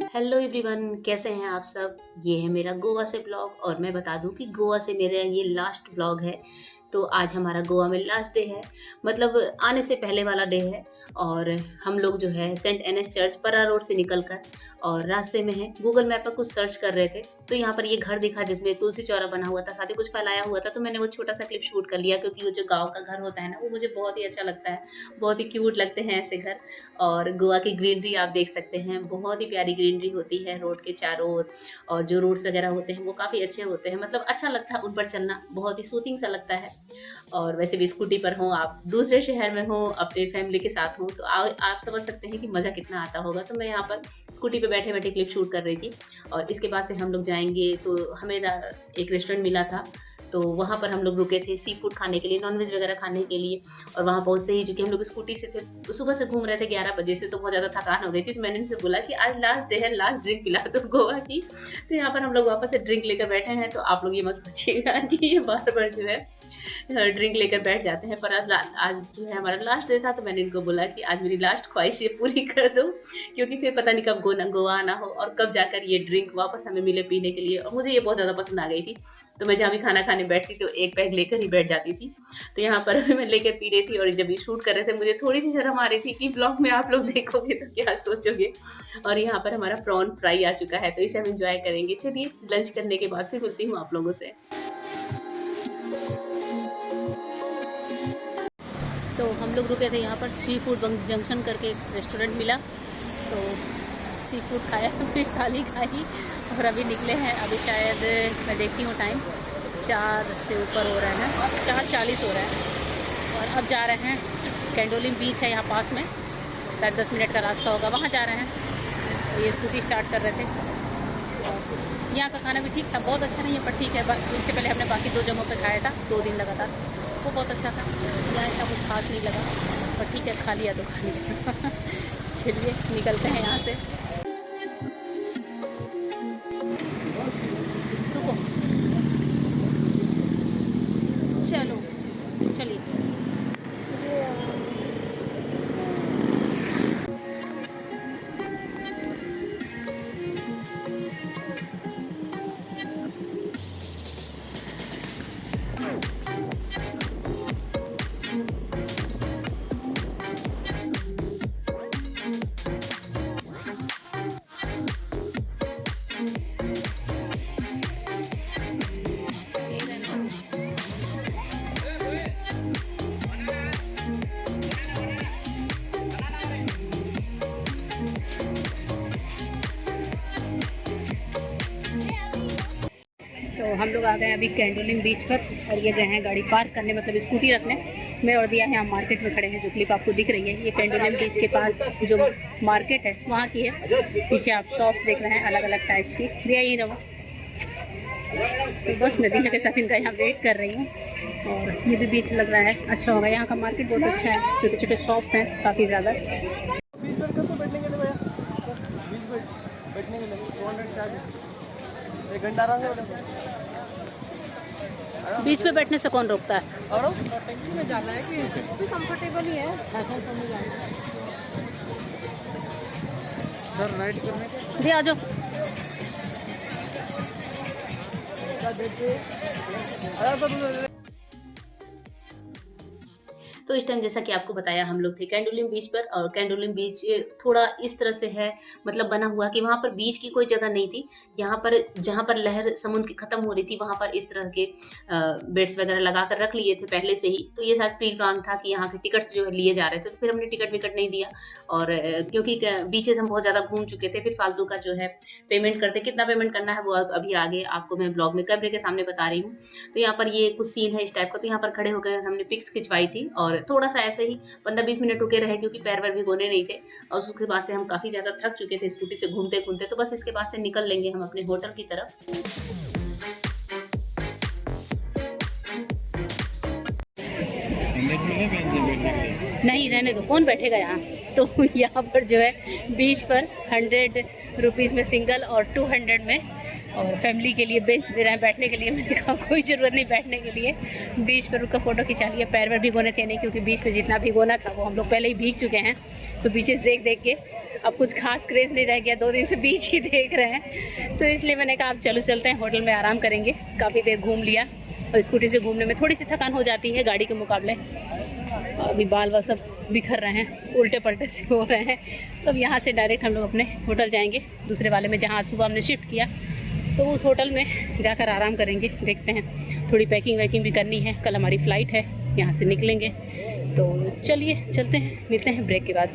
Hello everyone, कैसे हैं आप सब। ये है मेरा गोवा से ब्लॉग और मैं बता दूं कि गोवा से मेरा ये लास्ट ब्लॉग है। तो आज हमारा गोवा में लास्ट डे है, मतलब आने से पहले वाला डे है। और हम लोग जो है सेंट एनेस चर्च परा रोड से निकलकर और रास्ते में है गूगल मैप पर कुछ सर्च कर रहे थे, तो यहाँ पर ये घर दिखा जिसमें तुलसी चौरा बना हुआ था, साथ ही कुछ फैलाया हुआ था। तो मैंने वो छोटा सा क्लिप शूट कर लिया क्योंकि वो जो गाँव का घर होता है ना, वो मुझे बहुत ही अच्छा लगता है। बहुत ही क्यूट लगते हैं ऐसे घर। और गोवा की ग्रीनरी आप देख सकते हैं, बहुत ही प्यारी ग्रीनरी होती है रोड के चारों ओर। और जो रोड्स वगैरह होते हैं वो काफ़ी अच्छे होते हैं, मतलब अच्छा लगता है उन पर चलना, बहुत ही सूथिंग सा लगता है। और वैसे भी स्कूटी पर हो, आप दूसरे शहर में हो, अपने फैमिली के साथ हो, तो आप समझ सकते हैं कि मज़ा कितना आता होगा। तो मैं यहाँ पर स्कूटी पे बैठे बैठे क्लिप शूट कर रही थी। और इसके बाद से हम लोग जाएंगे, तो हमें एक रेस्टोरेंट मिला था, तो वहाँ पर हम लोग रुके थे सी फूड खाने के लिए, नॉनवेज वगैरह खाने के लिए। और वहाँ पहुँचते ही, चूँकि हम लोग स्कूटी से थे, सुबह से घूम रहे थे 11 बजे से, तो बहुत ज़्यादा थकान हो गई थी। तो मैंने इनसे बोला कि आज लास्ट डे है, लास्ट ड्रिंक पिला दो गोवा की। तो यहाँ पर हम लोग वापस से ड्रिंक लेकर बैठे हैं। तो आप लोग ये मत सोचिएगा कि ये बार-बार जो है ड्रिंक लेकर बैठ जाते हैं। पर आज जो है हमारा लास्ट डे था, तो मैंने इनको बोला कि आज मेरी लास्ट ख्वाहिश ये पूरी कर दो, क्योंकि फिर पता नहीं कब गोवा आना हो और कब जाकर ये ड्रिंक वापस हमें मिले पीने के लिए। और मुझे ये बहुत ज़्यादा पसंद आ गई थी, तो मैं जहाँ भी खाना खाने बैठती तो एक पैक लेकर ही बैठ जाती थी। तो यहाँ पर भी मैं लेकर पी रही थी। और जब ये शूट कर रहे थे, मुझे थोड़ी सी शर्म आ रही थी कि ब्लॉग में आप लोग देखोगे तो क्या सोचोगे। और यहाँ पर हमारा प्रॉन फ्राई आ चुका है, तो इसे हम एंजॉय करेंगे। चलिए, लंच करने के बाद फिर मिलती हूँ आप लोगों से। तो हम लोग रुके थे यहाँ पर, सी फूड जंक्शन करके एक रेस्टोरेंट मिला, तो सी फूड खाया, फिश थाली खाई। और अभी निकले हैं। अभी शायद मैं देखती हूँ टाइम 4 से ऊपर हो रहा है, 4:40 हो रहा है। और अब जा रहे हैं, कैंडोलिम बीच है यहाँ पास में, शायद 10 मिनट का रास्ता होगा, वहाँ जा रहे हैं। तो ये स्कूटी स्टार्ट कर रहे थे। यहाँ का खाना भी ठीक था, बहुत अच्छा नहीं है पर ठीक है। इससे पहले हमने बाकी 2 जगहों पे खाया था 2 दिन लगातार, वो बहुत अच्छा था। यहाँ इतना कुछ खास नहीं लगा, पर ठीक है, खा लिया तो खा लिया। चलिए निकलते हैं यहाँ से। रुको, चलो चलिए। तो हम लोग आ गए अभी कैंडोलिम बीच पर, और ये गए हैं गाड़ी पार्क करने, मतलब स्कूटी रखने में। और दिया है, हम मार्केट में खड़े हैं, जो क्लिप आपको दिख रही है ये कैंडोलिम बीच के पास जो मार्केट है वहाँ की है। पीछे आप शॉप्स देख रहे हैं अलग अलग टाइप्स की। दिया ही रहो। तो बस मैं दिया के साथ इनका यहाँ वेट कर रही हूँ। और ये भी बीच लग रहा है अच्छा होगा, यहाँ का मार्केट बहुत अच्छा है, छोटे छोटे शॉप्स हैं काफ़ी ज़्यादा। एक घंटा आराम से बीच पे बैठने से कौन रोकता है? और टैक्सी में जाना है कि कंफर्टेबल ही है। सर राइड करने के दिया आ जाओ। सर। तो इस टाइम जैसा कि आपको बताया, हम लोग थे कैंडोलिम बीच पर। और कैंडोलिम बीच थोड़ा इस तरह से है, मतलब बना हुआ कि वहाँ पर बीच की कोई जगह नहीं थी। यहाँ पर जहाँ पर लहर समुद्र की खत्म हो रही थी, वहाँ पर इस तरह के बेड्स वगैरह लगा कर रख लिए थे पहले से ही। तो ये शायद प्री प्लान था कि यहाँ के टिकट्स जो है लिए जा रहे थे, तो फिर हमने टिकट विकट नहीं दिया। और क्योंकि बीचेस हम बहुत ज़्यादा घूम चुके थे, फिर फालतू का जो है पेमेंट करते, कितना पेमेंट करना है वो अभी आगे आपको मैं ब्लॉग में कैमरे के सामने बता रही हूँ। तो यहाँ पर ये कुछ सीन है इस टाइप का। तो यहाँ पर खड़े होकर हमने पिक्स खिंचवाई थी, और थोड़ा सा ऐसे ही 15-20 मिनट रुके रहे, क्योंकि पैर वैर भिगोने नहीं थे। और उसके बाद से हम काफ़ी ज़्यादा थक चुके थे स्कूटी से घूमते घूमते। तो बस इसके बाद से निकल लेंगे हम अपने होटल की तरफ। नहीं रहने दो, कौन बैठेगा यहाँ। तो यहाँ पर जो है बीच पर 100 रुपीज़ में सिंगल और 200 में और फैमिली के लिए बेंच दे रहे हैं बैठने के लिए। मैंने कहा कोई ज़रूरत नहीं बैठने के लिए, बीच पर रुक कर फ़ोटो खिंचा लिया। पैर वैर भिगोने थे नहीं, क्योंकि बीच पे जितना भिगोना था वो हम लोग पहले ही भीग चुके हैं। तो बीचेस देख देख के अब कुछ खास क्रेज नहीं रह गया, 2 दिन से बीच ही देख रहे हैं, तो इसलिए मैंने कहा अब चलो चलते हैं होटल में आराम करेंगे। काफ़ी देर घूम लिया और स्कूटी से घूमने में थोड़ी सी थकान हो जाती है गाड़ी के मुकाबले। अभी बाल वाल सब बिखर रहे हैं, उल्टे पलटे से हो रहे हैं। तो अब यहाँ से डायरेक्ट हम लोग अपने होटल जाएंगे, दूसरे वाले में जहाँ आज सुबह हमने शिफ्ट किया, तो उस होटल में जाकर आराम करेंगे। देखते हैं, थोड़ी पैकिंग वैकिंग भी करनी है, कल हमारी फ़्लाइट है, यहाँ से निकलेंगे। तो चलिए चलते हैं, मिलते हैं ब्रेक के बाद।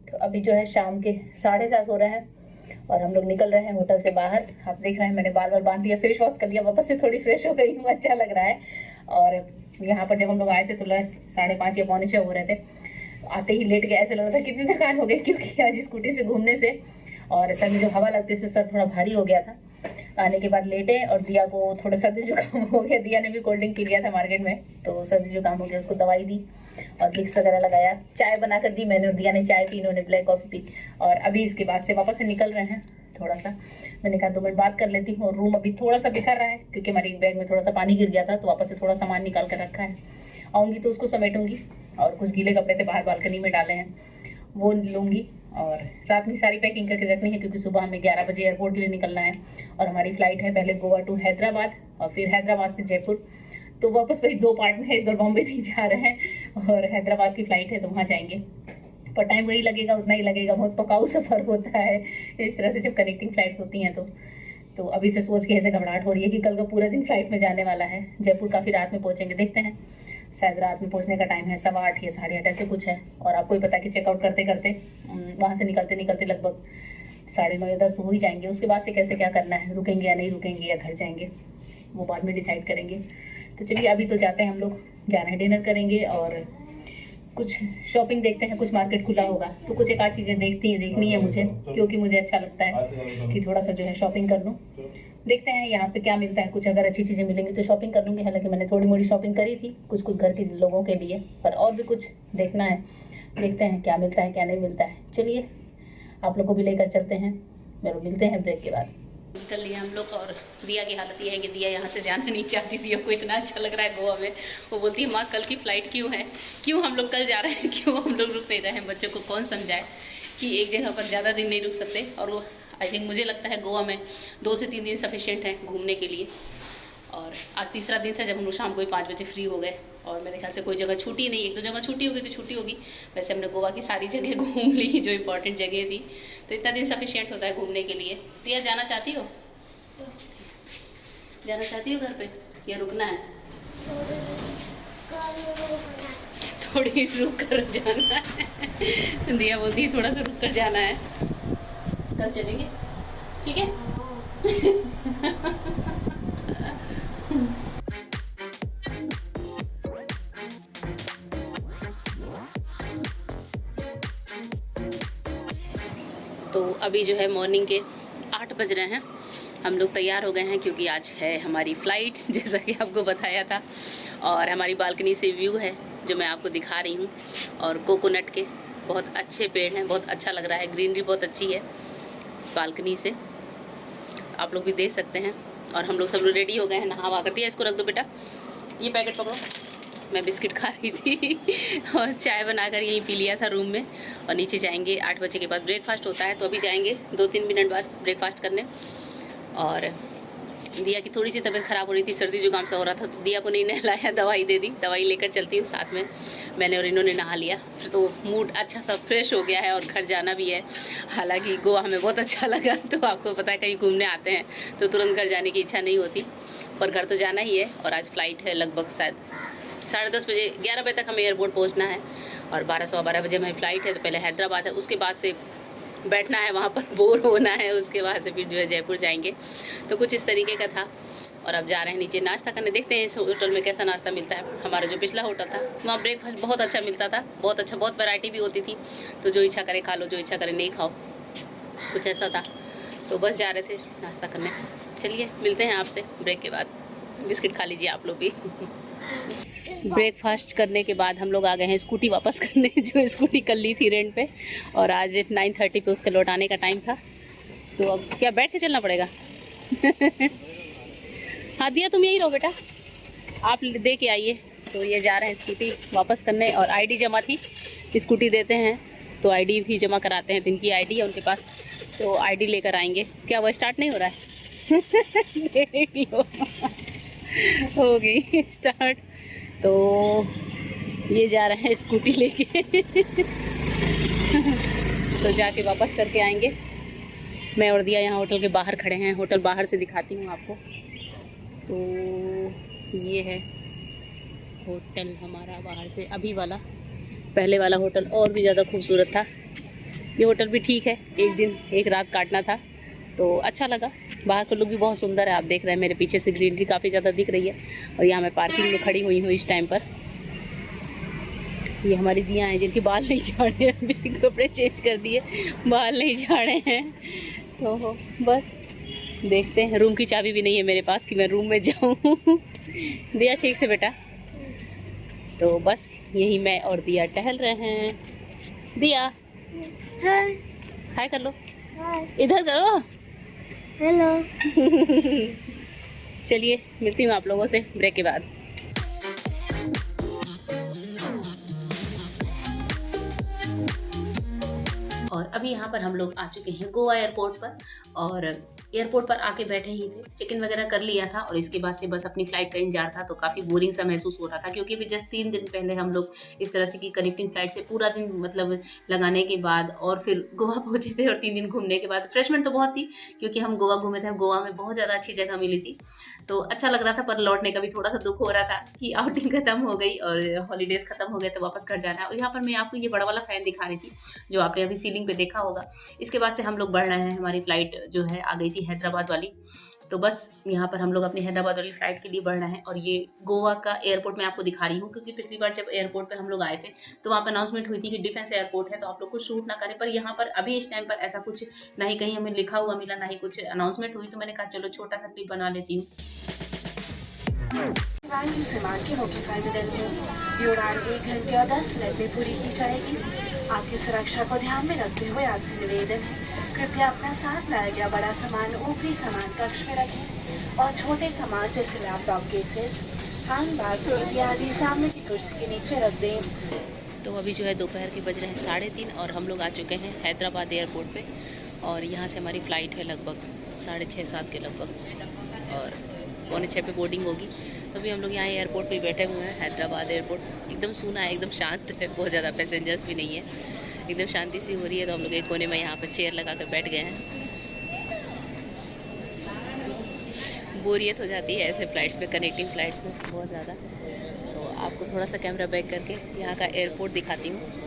तो अभी जो है शाम के 7:30 हो रहे हैं और हम लोग निकल रहे हैं होटल से बाहर। आप देख रहे हैं मैंने बाल बांध लिया, फेस वॉश कर लिया, वापस से थोड़ी फ्रेश हो गई हूँ, अच्छा लग रहा है। और यहाँ पर जब हम लोग आए थे तो 5:30 या 5:45 हो रहे थे। आते ही लेट गया, ऐसा लग रहा था कितनी थकान हो गई, क्योंकि आज स्कूटी से घूमने से और सर में जो हवा लगती है उससे सर थोड़ा भारी हो गया था। आने के बाद लेटे और दिया को थोड़ा सर्दी जुकाम हो गया। दिया ने भी कोल्ड ड्रिंक पी लिया था मार्केट में, तो सर्दी जुकाम हो गया, उसको दवाई दी और विक्स वगैरह लगाया। चाय बनाकर दी मैंने और दिया ने चाय पी, इन्होंने ब्लैक कॉफ़ी पी। और अभी इसके बाद से वापस से निकल रहे हैं। थोड़ा सा मैंने कहा 2 मिनट बात कर लेती हूँ। और रूम अभी थोड़ा सा बिखर रहा है क्योंकि हमारी बैग में थोड़ा सा पानी गिर गया था, तो वापस से थोड़ा सामान निकाल कर रखा है। आऊँगी तो उसको समेटूंगी और कुछ गीले कपड़े थे बाहर बालकनी में डाले हैं, वो लूँगी। और रात में सारी पैकिंग करके रखनी है क्योंकि सुबह हमें 11 बजे एयरपोर्ट के लिए निकलना है और हमारी फ़्लाइट है पहले गोवा टू हैदराबाद और फिर हैदराबाद से जयपुर। तो वापस वही 2 पार्ट में है, इस बार बॉम्बे नहीं जा रहे हैं और हैदराबाद की फ़्लाइट है तो वहाँ जाएंगे। पर टाइम वही लगेगा, उतना ही लगेगा, बहुत पकाऊ सफ़र होता है इस तरह से जब कनेक्टिंग फ़्लाइट्स होती हैं। तो अभी से सोच के ऐसे घबराहट हो रही है कि कल का पूरा दिन फ़्लाइट में जाने वाला है। जयपुर काफ़ी रात में पहुँचेंगे, देखते हैं, शायद रात में पहुंचने का टाइम है 8:15 या 8:30 ऐसे कुछ है। और आपको ही पता कि चेकआउट करते करते वहाँ से निकलते निकलते लगभग 9:30 या 10 तो हो ही जाएंगे। उसके बाद से कैसे क्या करना है, रुकेंगे या नहीं रुकेंगे या घर जाएंगे, वो बाद में डिसाइड करेंगे। तो चलिए अभी तो जाते हैं, हम लोग जा रहे हैं, डिनर करेंगे और कुछ शॉपिंग देखते हैं। कुछ मार्केट खुला होगा तो कुछ एक आध चीज़ें देखनी है मुझे, क्योंकि मुझे अच्छा लगता है कि थोड़ा सा जो है शॉपिंग कर लूँ। देखते हैं यहाँ पे क्या मिलता है, कुछ अगर अच्छी चीज़ें मिलेंगी तो शॉपिंग कर लूँगी। हालांकि मैंने थोड़ी मोड़ी शॉपिंग करी थी कुछ घर के लोगों के लिए, पर और भी कुछ देखना है। देखते हैं क्या मिलता है क्या नहीं मिलता है। चलिए आप लोग को भी लेकर चलते हैं, मेरे मिलते हैं ब्रेक के बाद। निकल लिया हम लोग और दिया की हालत ये है कि दिया यहाँ से जाना नहीं चाहती। दिया को इतना अच्छा लग रहा है गोवा में, वो बोलती है माँ कल की फ़्लाइट क्यों है, क्यों हम लोग कल जा रहे हैं, क्यों हम लोग रुक नहीं रहे हैं। बच्चों को कौन समझाए कि एक जगह पर ज़्यादा दिन नहीं रुक सकते। और वो आई थिंक मुझे लगता है गोवा में 2 से 3 दिन सफिशिएंट है घूमने के लिए। और आज तीसरा दिन था जब हम लोग शाम को ही 5 बजे फ्री हो गए और मेरे ख्याल से कोई जगह छूटी नहीं, 1-2 जगह छूटी होगी तो छूटी होगी। वैसे हमने गोवा की सारी जगह घूम ली जो इंपॉर्टेंट जगह थी, तो इतना दिन सफिशिएंट होता है घूमने के लिए। तो यार जाना चाहती हो घर पे या रुकना है? थोड़ी रुक कर जाना है। दिया बोलती है थोड़ा सा रुक कर जाना है, कल चलेंगे, ठीक है? तो अभी जो है मॉर्निंग के 8 बज रहे हैं, हम लोग तैयार हो गए हैं क्योंकि आज है हमारी फ़्लाइट, जैसा कि आपको बताया था। और हमारी बालकनी से व्यू है जो मैं आपको दिखा रही हूँ, और कोकोनट के बहुत अच्छे पेड़ हैं, बहुत अच्छा लग रहा है, ग्रीनरी बहुत अच्छी है इस बालकनी से, आप लोग भी देख सकते हैं। और हम लोग सब लोग रेडी हो गए हैं, नहा कर दिया। इसको रख दो बेटा, ये पैकेट पकड़ो। मैं बिस्किट खा रही थी और चाय बनाकर यहीं पी लिया था रूम में। और नीचे जाएंगे 8 बजे के बाद, ब्रेकफास्ट होता है, तो अभी जाएंगे 2-3 मिनट बाद ब्रेकफास्ट करने। और दिया की थोड़ी सी तबीयत ख़राब हो रही थी, सर्दी जुकाम सा हो रहा था, तो दिया को नहीं नहलाया, दवाई दे दी, दवाई लेकर चलती हूँ साथ में। मैंने और इन्होंने नहा लिया, फिर तो मूड अच्छा सा फ्रेश हो गया है और घर जाना भी है। हालांकि गोवा हमें बहुत अच्छा लगा, तो आपको पता है कहीं घूमने आते हैं तो तुरंत घर जाने की इच्छा नहीं होती, पर घर तो जाना ही है। और आज फ़्लाइट है लगभग शायद 10:30 बजे, 11 बजे तक हमें एयरपोर्ट पहुँचना है और 12-12 बजे हमारी फ़्लाइट है। तो पहले हैदराबाद है, उसके बाद से बैठना है वहाँ पर, बोर होना है, उसके बाद से फिर जो है जयपुर जाएंगे। तो कुछ इस तरीके का था। और अब जा रहे हैं नीचे नाश्ता करने, देखते हैं इस होटल में कैसा नाश्ता मिलता है। हमारा जो पिछला होटल था वहाँ ब्रेकफास्ट बहुत अच्छा मिलता था, बहुत अच्छा, बहुत वैरायटी भी होती थी, तो जो इच्छा करे खा लो, जो इच्छा करे नहीं खाओ, कुछ ऐसा था। तो बस जा रहे थे नाश्ता करने। चलिए मिलते हैं आपसे ब्रेक के बाद, बिस्किट खा लीजिए आप लोग भी। ब्रेकफास्ट करने के बाद हम लोग आ गए हैं स्कूटी वापस करने, जो स्कूटी कल ली थी रेंट पे, और आज 9:30 पे उसके लौटाने का टाइम था। तो अब क्या बैठ के चलना पड़ेगा? हाँ दिया तुम यही रहो बेटा, आप दे के आइए। तो ये जा रहे हैं स्कूटी वापस करने, और आईडी जमा थी, स्कूटी देते हैं तो आईडी भी जमा कराते हैं, तो इनकी आईडी है उनके पास, तो आईडी लेकर आएंगे। क्या वो स्टार्ट नहीं हो रहा है? देख लो हो गई स्टार्ट। तो ये जा रहे हैं स्कूटी लेके तो जाके वापस करके आएंगे। मैं और दिया यहाँ होटल के बाहर खड़े हैं, होटल बाहर से दिखाती हूँ आपको। तो ये है होटल हमारा बाहर से, अभी वाला, पहले वाला होटल और भी ज़्यादा खूबसूरत था। ये होटल भी ठीक है, एक दिन एक रात काटना था तो अच्छा लगा। बाहर का लुक भी बहुत सुंदर है, आप देख रहे हैं मेरे पीछे से ग्रीनरी काफ़ी ज़्यादा दिख रही है। और यहाँ मैं पार्किंग में खड़ी हुई हूँ इस टाइम पर। ये हमारी दियाँ हैं जिनके बाल नहीं झाड़े, अभी कपड़े चेंज कर दिए, बाल नहीं झाड़े हैं। तो बस देखते हैं। रूम की चाबी भी नहीं है मेरे पास कि मैं रूम में जाऊँ दिया ठीक से बेटा। तो बस यही मैं और दिया टहल रहे हैं। दिया हाय हाय कर लो, इधर करो, हेलो चलिए मिलती हूँ आप लोगों से ब्रेक के बाद। और अभी यहाँ पर हम लोग आ चुके हैं गोवा एयरपोर्ट पर, और एयरपोर्ट पर आके बैठे ही थे, चेक इन वगैरह कर लिया था और इसके बाद से बस अपनी फ्लाइट का इंतजार था। तो काफ़ी बोरिंग सा महसूस हो रहा था, क्योंकि अभी जस्ट 3 दिन पहले हम लोग इस तरह से की कनेक्टिंग फ्लाइट से पूरा दिन मतलब लगाने के बाद और फिर गोवा पहुंचे थे, और 3 दिन घूमने के बाद रिफ्रेशमेंट तो बहुत थी, क्योंकि हम गोवा घूमे थे। गोवा में बहुत ज़्यादा अच्छी जगह मिली थी, तो अच्छा लग रहा था। पर लौटने का भी थोड़ा सा दुख हो रहा था कि आउटिंग खत्म हो गई और हॉलीडेज खत्म हो गए, तो वापस घर जाना है। और यहाँ पर मैं आपको ये बड़ा वाला फैन दिखा रही थी जो आपने अभी सीलिंग पे देखा होगा। इसके बाद से हम लोग बढ़ रहे हैं, हमारी फ्लाइट जो है आ गई थी हैदराबाद वाली। तो बस यहाँ पर हम लोग अपनी हैदराबाद वाली फ्लाइट के लिए बढ़ रहे हैं। और ये गोवा का एयरपोर्ट मैं आपको दिखा रही हूँ, क्योंकि पिछली बार जब एयरपोर्ट पे हम लोग आए थे तो वहाँ पर अनाउंसमेंट हुई थी कि डिफेंस एयरपोर्ट है, तो आप लोग कुछ शूट ना करें। पर यहाँ पर अभी इस टाइम पर ऐसा कुछ ना ही कहीं हमें लिखा हुआ मिला, ना ही कुछ अनाउंसमेंट हुई, तो मैंने कहा चलो छोटा सा क्लिप बना लेती हूँ। विमान के मुख्य टर्मिनल में ये उड़ान 1 घंटे और 10 मिनट में पूरी की जाएगी। आपकी सुरक्षा को ध्यान में रखते हुए आपसे निवेदन है, कृपया अपना साथ लाया गया बड़ा सामान ऊपरी सामान कक्ष में रखें और छोटे सामान जैसे लैपटॉप केसेस, हैंड बैग इत्यादि सामने की कुर्सी के नीचे रख दें। तो अभी जो है दोपहर के बज रहे हैं 3:30 और हम लोग आ चुके हैं हैदराबाद एयरपोर्ट पे। और यहाँ से हमारी फ़्लाइट है लगभग 6:30-7 के लगभग, और 5:45 पे बोर्डिंग होगी। तो अभी हम लोग यहाँ एयरपोर्ट पे बैठे हुए हैं। हैदराबाद एयरपोर्ट एकदम सूना है, एकदम शांत है, बहुत ज़्यादा पैसेंजर्स भी नहीं है, एकदम शांति सी हो रही है। तो हम लोग एक कोने में यहाँ पर चेयर लगा कर बैठ गए हैं। बोरियत हो जाती है ऐसे फ़्लाइट्स में, कनेक्टिंग फ़्लाइट्स में बहुत ज़्यादा। तो आपको थोड़ा सा कैमरा बैक करके यहाँ का एयरपोर्ट दिखाती हूँ।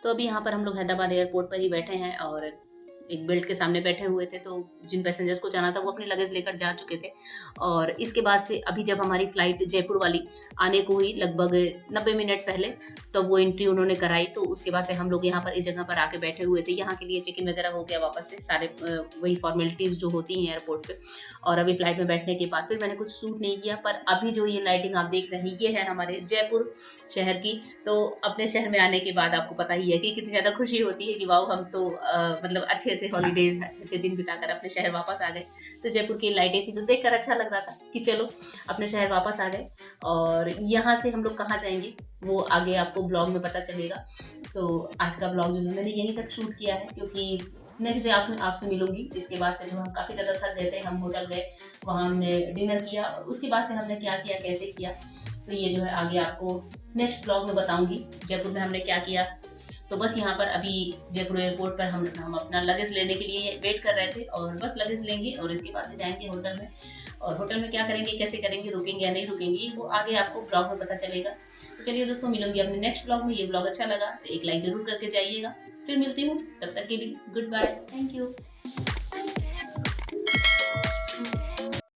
तो अभी यहाँ पर हम लोग हैदराबाद एयरपोर्ट पर ही बैठे हैं और एक बेल्ट के सामने बैठे हुए थे। तो जिन पैसेंजर्स को जाना था वो अपने लगेज लेकर जा चुके थे। और इसके बाद से अभी जब हमारी फ्लाइट जयपुर वाली आने को हुई लगभग 90 मिनट पहले, तो वो एंट्री उन्होंने कराई। तो उसके बाद से हम लोग यहाँ पर इस जगह पर आके बैठे हुए थे। यहाँ के लिए चेक इन वगैरह हो गया वापस से, सारे वही फॉर्मेलिटीज़ जो होती हैं एयरपोर्ट पे। और अभी फ्लाइट में बैठने के बाद फिर मैंने कुछ शूट नहीं किया। पर अभी जो ये लाइटिंग आप देख रहे हैं ये है हमारे जयपुर शहर की। तो अपने शहर में आने के बाद आपको पता ही है कि कितनी ज़्यादा खुशी होती है कि वाओ, हम तो मतलब अच्छे हॉलीडेज, अच्छे दिन बिताकर अपने शहर वापस आ गए। तो जयपुर की लाइटें थी तो देखकर अच्छा लग रहा था कि चलो अपने शहर वापस आ गए। और यहाँ से हम लोग कहाँ जाएंगे वो आगे आपको ब्लॉग में पता चलेगा। तो आज का ब्लॉग जो है मैंने यहीं तक शूट किया है, क्योंकि नेक्स्ट डे आपसे मिलूंगी। इसके बाद से जो हम काफ़ी ज़्यादा थक गए थे, हम होटल गए, वहाँ हमने डिनर किया और उसके बाद से हमने क्या किया, कैसे किया, तो ये जो है आगे आपको नेक्स्ट ब्लॉग में बताऊंगी जयपुर में हमने क्या किया। तो बस यहाँ पर अभी जयपुर एयरपोर्ट पर हम अपना लगेज लेने के लिए वेट कर रहे थे, और बस लगेज लेंगे और इसके बाद से जाएंगे होटल में। और होटल में क्या करेंगे, कैसे करेंगे, रुकेंगे या नहीं रुकेंगे, वो आगे आपको ब्लॉग में पता चलेगा। तो चलिए दोस्तों, मिलूंगी अपने नेक्स्ट ब्लॉग में। ये ब्लॉग अच्छा लगा तो एक लाइक जरूर करके जाइएगा। फिर मिलती हूँ, तब तक के लिए गुड बाय, थैंक यू।